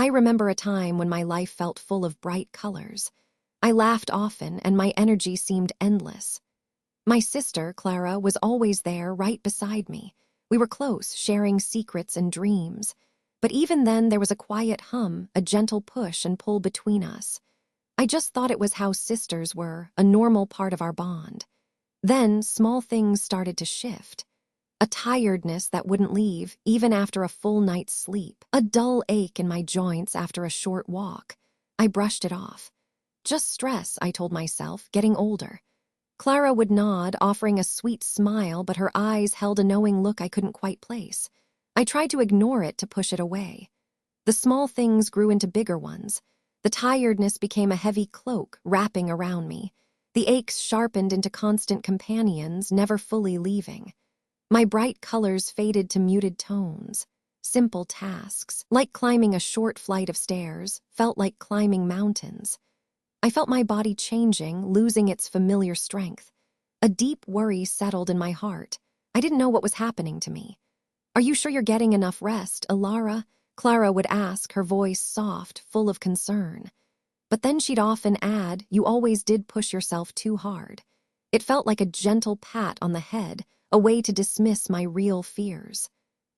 I remember a time when my life felt full of bright colors. I laughed often, and my energy seemed endless. My sister, Clara, was always there, right beside me. We were close, sharing secrets and dreams. But even then, there was a quiet hum, a gentle push and pull between us. I just thought it was how sisters were, a normal part of our bond. Then, small things started to shift. A tiredness that wouldn't leave, even after a full night's sleep. A dull ache in my joints after a short walk. I brushed it off. Just stress, I told myself, getting older. Clara would nod, offering a sweet smile, but her eyes held a knowing look I couldn't quite place. I tried to ignore it, to push it away. The small things grew into bigger ones. The tiredness became a heavy cloak wrapping around me. The aches sharpened into constant companions, never fully leaving. My bright colors faded to muted tones. Simple tasks, like climbing a short flight of stairs, felt like climbing mountains. I felt my body changing, losing its familiar strength. A deep worry settled in my heart. I didn't know what was happening to me. "Are you sure you're getting enough rest, Alara?" Clara would ask, her voice soft, full of concern. But then she'd often add, "You always did push yourself too hard." It felt like a gentle pat on the head, a way to dismiss my real fears.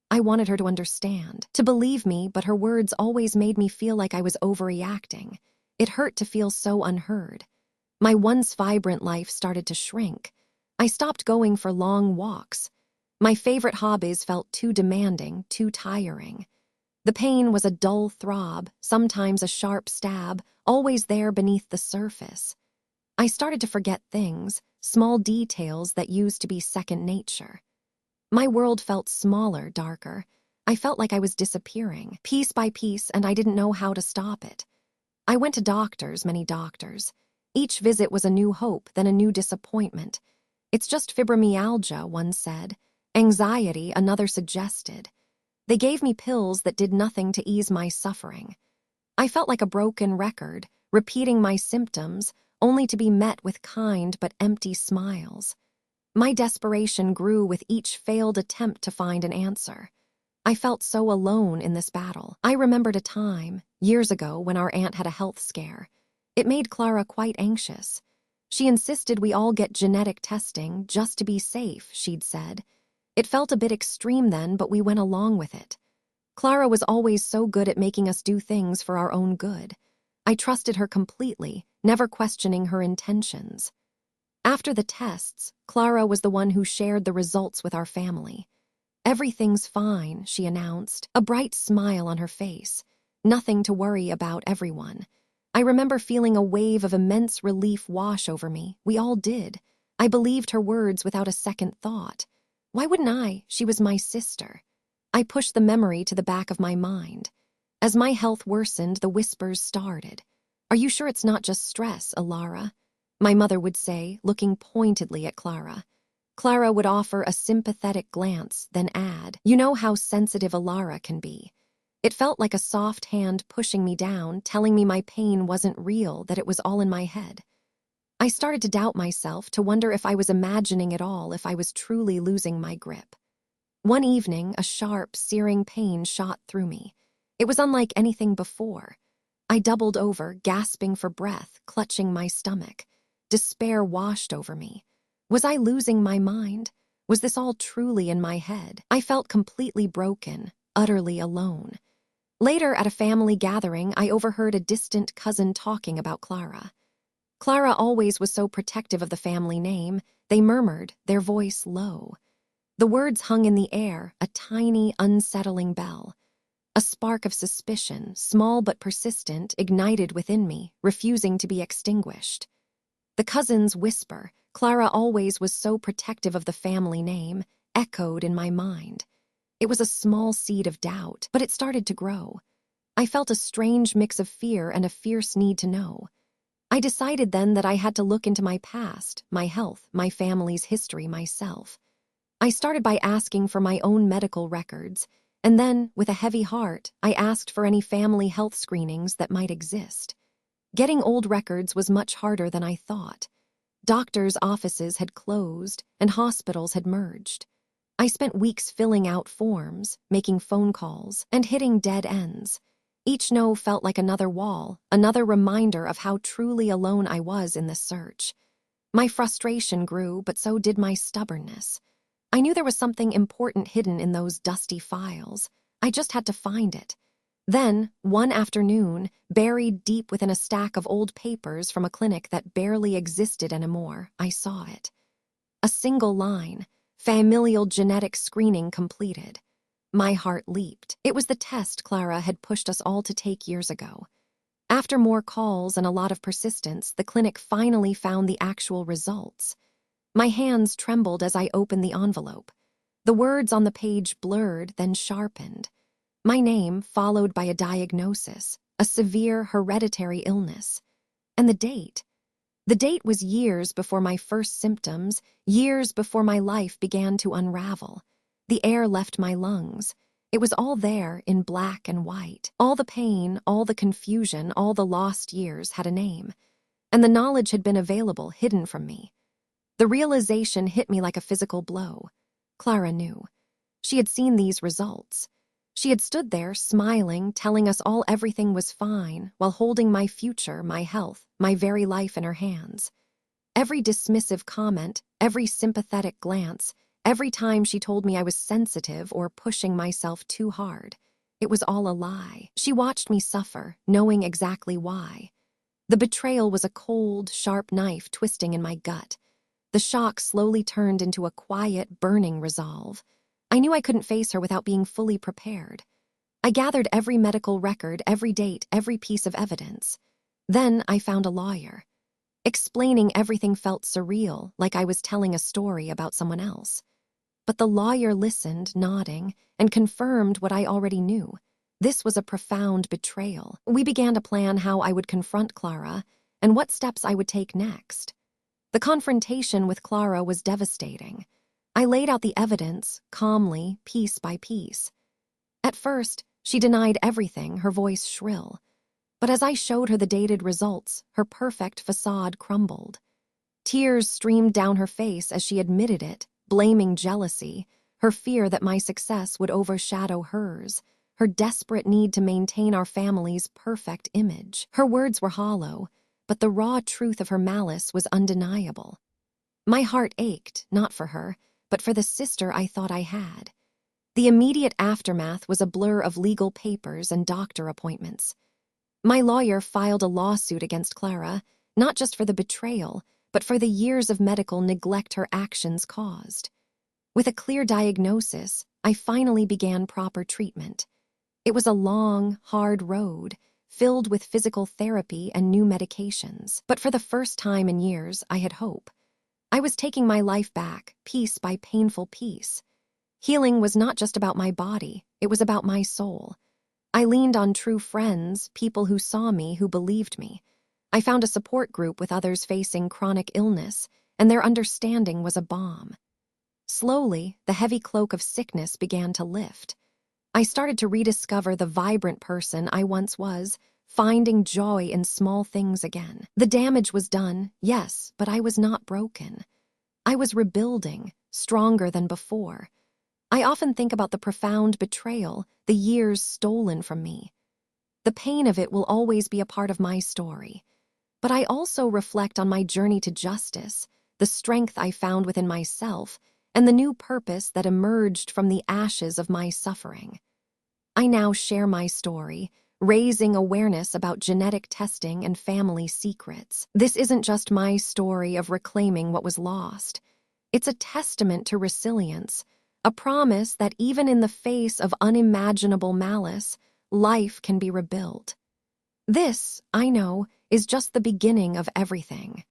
I wanted her to understand, to believe me, but her words always made me feel like I was overreacting. It hurt to feel so unheard. My once vibrant life started to shrink. I stopped going for long walks. My favorite hobbies felt too demanding, too tiring. The pain was a dull throb, sometimes a sharp stab, always there beneath the surface. I started to forget things, small details that used to be second nature. My world felt smaller, darker. I felt like I was disappearing, piece by piece, and I didn't know how to stop it. I went to doctors, many doctors. Each visit was a new hope, then a new disappointment. "It's just fibromyalgia," one said. "Anxiety," another suggested. They gave me pills that did nothing to ease my suffering. I felt like a broken record, repeating my symptoms, only to be met with kind but empty smiles. My desperation grew with each failed attempt to find an answer. I felt so alone in this battle. I remembered a time, years ago, when our aunt had a health scare. It made Clara quite anxious. She insisted we all get genetic testing just to be safe, she'd said. It felt a bit extreme then, but we went along with it. Clara was always so good at making us do things for our own good. I trusted her completely, never questioning her intentions. After the tests, Clara was the one who shared the results with our family. "Everything's fine," she announced, a bright smile on her face. "Nothing to worry about, everyone." I remember feeling a wave of immense relief wash over me. We all did. I believed her words without a second thought. Why wouldn't I? She was my sister. I pushed the memory to the back of my mind. As my health worsened, the whispers started. "Are you sure it's not just stress, Alara?" my mother would say, looking pointedly at Clara. Clara would offer a sympathetic glance, then add, "You know how sensitive Alara can be." It felt like a soft hand pushing me down, telling me my pain wasn't real, that it was all in my head. I started to doubt myself, to wonder if I was imagining it all, if I was truly losing my grip. One evening, a sharp, searing pain shot through me. It was unlike anything before. I doubled over, gasping for breath, clutching my stomach. Despair washed over me. Was I losing my mind? Was this all truly in my head? I felt completely broken, utterly alone. Later, at a family gathering, I overheard a distant cousin talking about Clara. Clara always was so protective of the family name, they murmured, their voice low. The words hung in the air, a tiny, unsettling bell. A spark of suspicion, small but persistent, ignited within me, refusing to be extinguished. The cousin's whisper, "Clara always was so protective of the family name," echoed in my mind. It was a small seed of doubt, but it started to grow. I felt a strange mix of fear and a fierce need to know. I decided then that I had to look into my past, my health, my family's history myself. I started by asking for my own medical records, and then, with a heavy heart, I asked for any family health screenings that might exist. Getting old records was much harder than I thought. Doctors' offices had closed, and hospitals had merged. I spent weeks filling out forms, making phone calls, and hitting dead ends. Each no felt like another wall, another reminder of how truly alone I was in this search. My frustration grew, but so did my stubbornness. I knew there was something important hidden in those dusty files. I just had to find it. Then, one afternoon, buried deep within a stack of old papers from a clinic that barely existed anymore, I saw it. A single line, familial genetic screening completed. My heart leaped. It was the test Clara had pushed us all to take years ago. After more calls and a lot of persistence, the clinic finally found the actual results. My hands trembled as I opened the envelope. The words on the page blurred, then sharpened. My name, followed by a diagnosis, a severe hereditary illness. And the date. The date was years before my first symptoms, years before my life began to unravel. The air left my lungs. It was all there in black and white. All the pain, all the confusion, all the lost years had a name. And the knowledge had been available, hidden from me. The realization hit me like a physical blow. Clara knew. She had seen these results. She had stood there, smiling, telling us all everything was fine, while holding my future, my health, my very life in her hands. Every dismissive comment, every sympathetic glance, every time she told me I was sensitive or pushing myself too hard, it was all a lie. She watched me suffer, knowing exactly why. The betrayal was a cold, sharp knife twisting in my gut. The shock slowly turned into a quiet, burning resolve. I knew I couldn't face her without being fully prepared. I gathered every medical record, every date, every piece of evidence. Then I found a lawyer. Explaining everything felt surreal, like I was telling a story about someone else. But the lawyer listened, nodding, and confirmed what I already knew. This was a profound betrayal. We began to plan how I would confront Clara and what steps I would take next. The confrontation with Clara was devastating. I laid out the evidence, calmly, piece by piece. At first, she denied everything, her voice shrill. But as I showed her the dated results, her perfect facade crumbled. Tears streamed down her face as she admitted it, blaming jealousy, her fear that my success would overshadow hers, her desperate need to maintain our family's perfect image. Her words were hollow, but the raw truth of her malice was undeniable. My heart ached, not for her, but for the sister I thought I had. The immediate aftermath was a blur of legal papers and doctor appointments. My lawyer filed a lawsuit against Clara, not just for the betrayal, but for the years of medical neglect her actions caused. With a clear diagnosis, I finally began proper treatment. It was a long, hard road, filled with physical therapy and new medications. But for the first time in years, I had hope. I was taking my life back, piece by painful piece. Healing was not just about my body, it was about my soul. I leaned on true friends, people who saw me, who believed me. I found a support group with others facing chronic illness, and their understanding was a balm. Slowly, the heavy cloak of sickness began to lift. I started to rediscover the vibrant person I once was, finding joy in small things again. The damage was done, yes, but I was not broken. I was rebuilding, stronger than before. I often think about the profound betrayal, the years stolen from me. The pain of it will always be a part of my story. But I also reflect on my journey to justice, the strength I found within myself, and the new purpose that emerged from the ashes of my suffering. I now share my story, raising awareness about genetic testing and family secrets. This isn't just my story of reclaiming what was lost. It's a testament to resilience, a promise that even in the face of unimaginable malice, life can be rebuilt. This, I know, is just the beginning of everything.